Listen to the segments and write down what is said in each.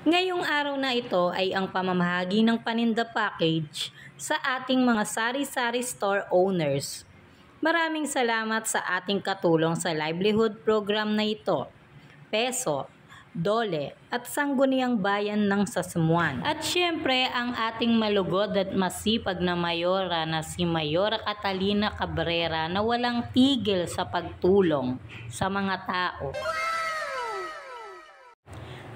Ngayong araw na ito ay ang pamamahagi ng paninda package sa ating mga sari-sari store owners. Maraming salamat sa ating katulong sa livelihood program na ito. Peso, Dole at Sangguniang Bayan ng Sasmuan. At syempre ang ating malugod at masipag na mayora na si Mayora Catalina Cabrera na walang tigil sa pagtulong sa mga tao.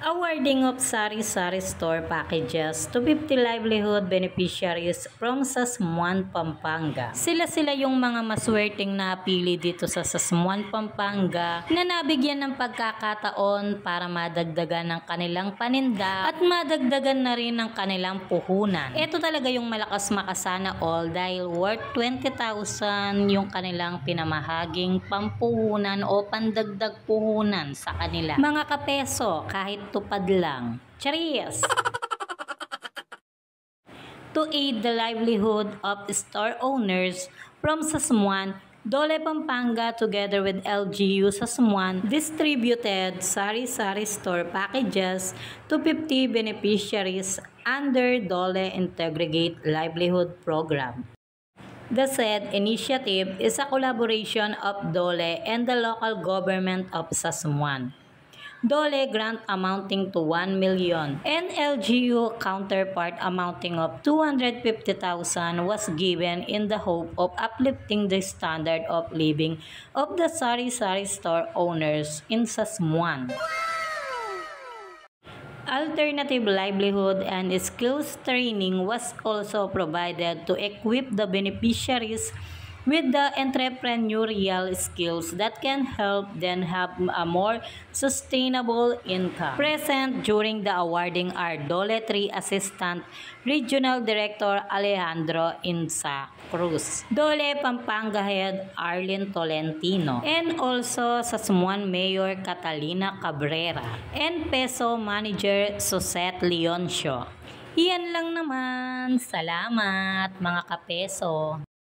Awarding of sari-sari store packages to 50 livelihood beneficiaries from Sasmuan, Pampanga. Sila yung mga maswerteng napili dito sa Sasmuan, Pampanga na nabigyan ng pagkakataon para madagdagan ng kanilang paninda at madagdagan na rin ng kanilang puhunan. Ito talaga yung malakas makasana all dahil worth 20,000 yung kanilang pinamahaging pampuhunan o pandagdag puhunan sa kanila. Mga kapeso, kahit tupad lang. Charis! To aid the livelihood of store owners from Sasmuan, Dole Pampanga together with LGU Sasmuan distributed sari-sari store packages to 50 beneficiaries under Dole Integrate Livelihood Program. The said initiative is a collaboration of Dole and the local government of Sasmuan. Dole grant amounting to 1 million and LGU counterpart amounting of 250,000 was given in the hope of uplifting the standard of living of the sari-sari store owners in Sasmuan. Alternative livelihood and skills training was also provided to equip the beneficiaries with the entrepreneurial skills that can help them have a more sustainable income. Present during the awarding are Dole 3 Assistant Regional Director Alejandro Insa Cruz, Dole Pampanga Head Arlene Tolentino, and also Sasmuan Mayor Catalina Cabrera, and Peso Manager Susette Leoncio. Iyan lang naman. Salamat mga kapeso.